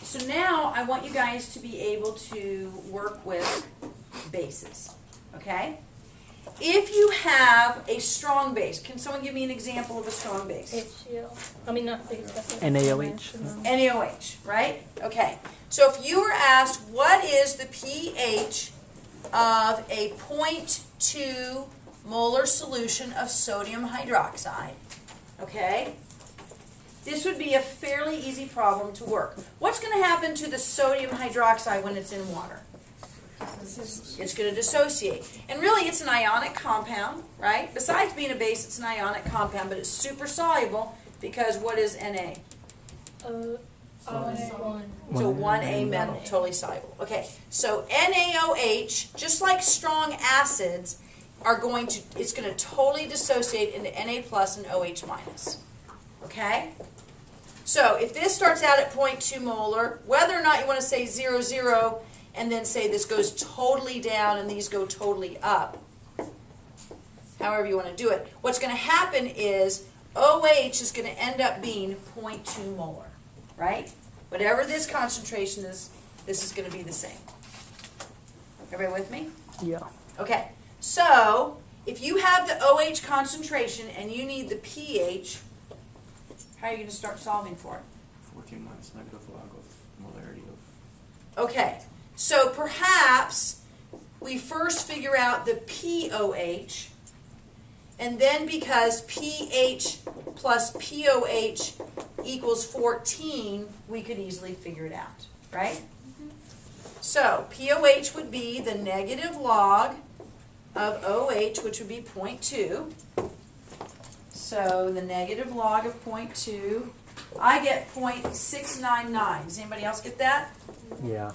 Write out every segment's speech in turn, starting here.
So now I want you guys to be able to work with bases, okay? If you have a strong base, can someone give me an example of a strong base? HCl. I mean, not base. NaOH. NaOH, right? Okay. So if you were asked what is the pH of a 0.2 molar solution of sodium hydroxide, okay? This would be a fairly easy problem to work. What's going to happen to the sodium hydroxide when it's in water? It's going to dissociate. And really, it's an ionic compound, right? Besides being a base, it's an ionic compound, but it's super soluble because what is Na? It's a 1A metal, totally soluble. Okay, so NaOH, just like strong acids, it's going to totally dissociate into Na plus and OH minus. Okay? So if this starts out at 0.2 molar, whether or not you want to say 0, 0, and then say this goes totally down and these go totally up, however you want to do it, what's going to happen is OH is going to end up being 0.2 molar, right? Whatever this concentration is, this is going to be the same. Everybody with me? Yeah. Okay, so if you have the OH concentration and you need the pH, how are you going to start solving for it? 14 minus negative log of molarity of... Okay, so perhaps we first figure out the pOH, and then because pH plus pOH equals 14, we could easily figure it out, right? So pOH would be the negative log of OH, which would be 0.2. So the negative log of 0.2, I get 0.699. Does anybody else get that? Yeah.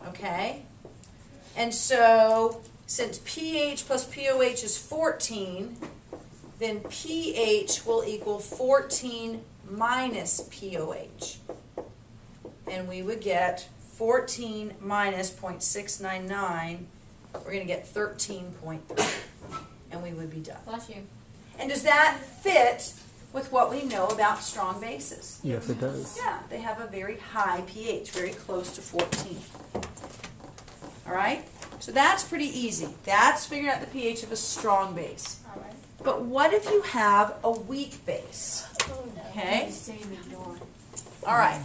Okay. And so since pH plus pOH is 14, then pH will equal 14 minus pOH. And we would get 14 minus 0.699, we're going to get 13.3. And we would be done. Bless you. And does that fit with what we know about strong bases? Yes, it does. Yeah, they have a very high pH, very close to 14. All right? So that's pretty easy. That's figuring out the pH of a strong base. All right. But what if you have a weak base? Okay? All right.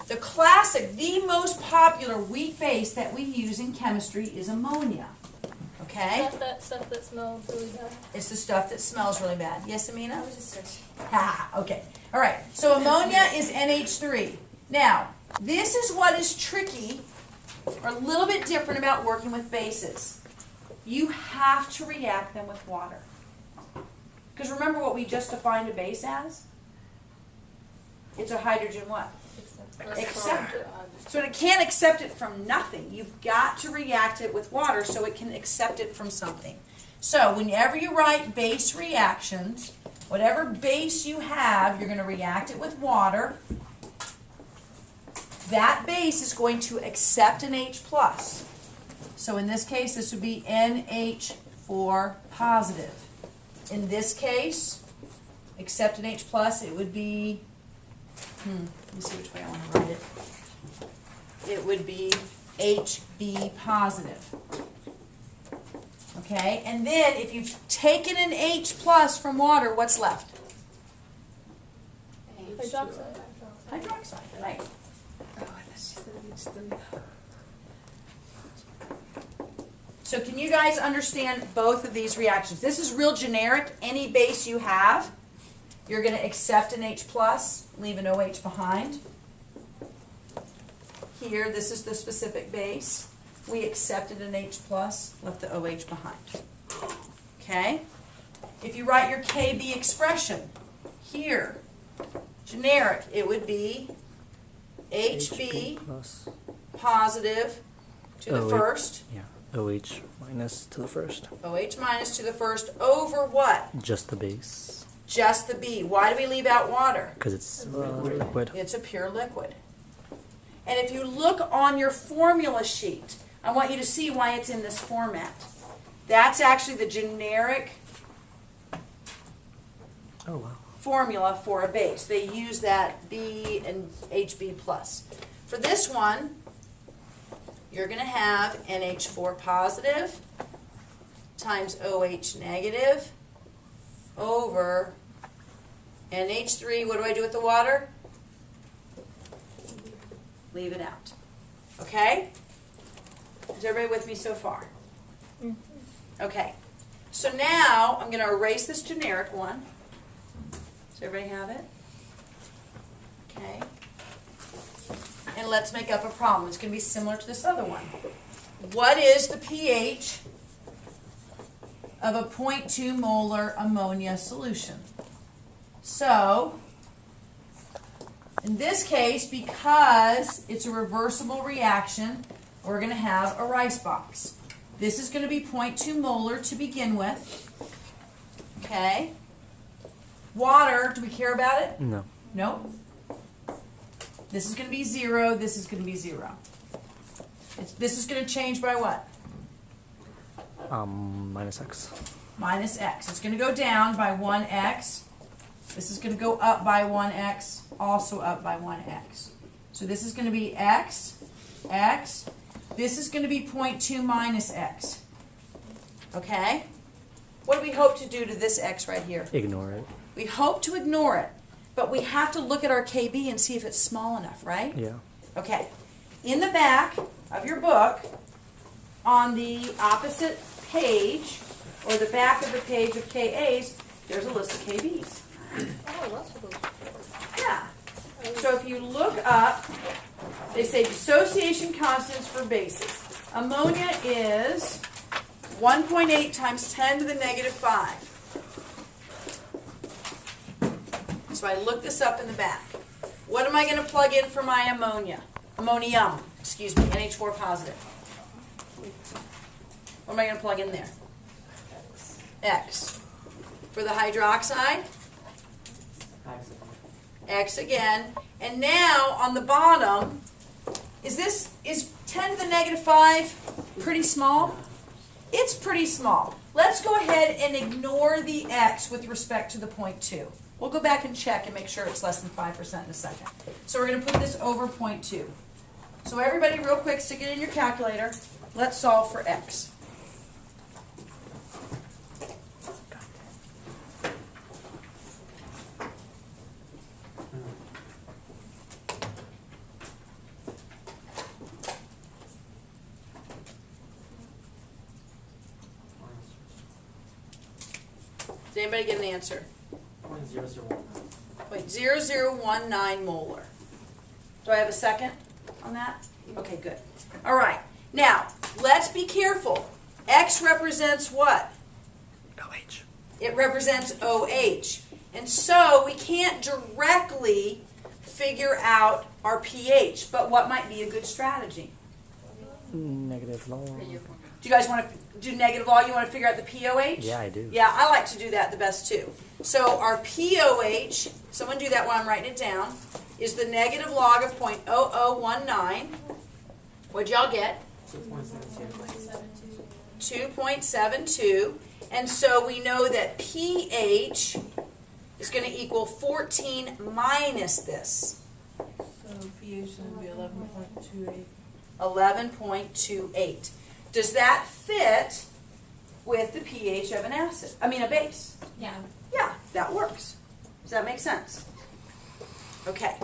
The classic, the most popular weak base that we use in chemistry is ammonia. Okay? That stuff that smells really bad. It's the stuff that smells really bad. Yes, Amina? Ha, okay. All right. So ammonia is NH3. Now, this is what is tricky or a little bit different about working with bases. You have to react them with water. Because remember what we just defined a base as? It's a hydrogen what? Acceptor. So it can't accept it from nothing. You've got to react it with water so it can accept it from something. So whenever you write base reactions, whatever base you have, you're going to react it with water. That base is going to accept an H+. So in this case, this would be NH4 positive. In this case, accept an H+, it would be, let me see which way I want to write it. It would be HB positive. Okay, and then if you've taken an H+ from water, what's left? Hydroxide. Hydroxide, right? So can you guys understand both of these reactions? This is real generic. Any base you have, you're going to accept an H+, leave an OH behind. Here, this is the specific base. We accepted an H+, left the OH behind. Okay? If you write your KB expression, here, generic, it would be HB plus positive to the OH. first. Yeah. OH minus to the first. OH minus to the first over what? Just the base. Just the B. Why do we leave out water? Because it's liquid. It's a pure liquid. And if you look on your formula sheet, I want you to see why it's in this format. That's actually the generic formula for a base. They use that B and HB+. For this one, you're going to have NH4 positive times OH negative over NH3. What do I do with the water? Leave it out. Okay? Is everybody with me so far? Okay. So now I'm going to erase this generic one. Does everybody have it? Okay. And let's make up a problem. It's going to be similar to this other one. What is the pH of a 0.2 molar ammonia solution? So, in this case, because it's a reversible reaction, we're going to have a rice box. This is going to be 0.2 molar to begin with. Okay. Water, do we care about it? No. Nope. This is going to be 0. This is going to be 0. This is going to change by what? Minus x. Minus x. It's going to go down by 1x. This is going to go up by 1x, also up by 1x. So this is going to be x, x. This is going to be 0.2 minus x. Okay? What do we hope to do to this x right here? Ignore it. We hope to ignore it, but we have to look at our KB and see if it's small enough, right? Yeah. Okay. In the back of your book, on the opposite page, or the back of the page of KAs, there's a list of KBs. Oh, lots of those. Yeah. So if you look up, they say dissociation constants for bases. Ammonia is 1.8 times 10 to the negative 5. So I looked this up in the back. What am I going to plug in for my ammonia? Ammonium, excuse me, NH4 positive. What am I going to plug in there? X. For the hydroxide? X again. And now on the bottom, is 10 to the negative 5 pretty small? It's pretty small. Let's go ahead and ignore the X with respect to the 0.2. We'll go back and check and make sure it's less than 5% in a second. So we're going to put this over 0.2. So everybody real quick, stick it in your calculator. Let's solve for X. Did anybody get an answer? 0.0019 molar. Do I have a second on that? Okay, good. All right. Now, let's be careful. X represents what? OH. It represents OH. And so we can't directly figure out our pH, but what might be a good strategy? Negative log. Do you guys want to do negative log? You want to figure out the pOH? Yeah, I do. Yeah, I like to do that the best too. So our pOH, someone do that while I'm writing it down, is the negative log of 0.0019. What'd y'all get? 2.72. And so we know that pH is going to equal 14 minus this. So pH is going to be 11.28. 11.28. Does that fit with the pH of an acid? I mean a base. Yeah. Yeah, that works. Does that make sense? Okay.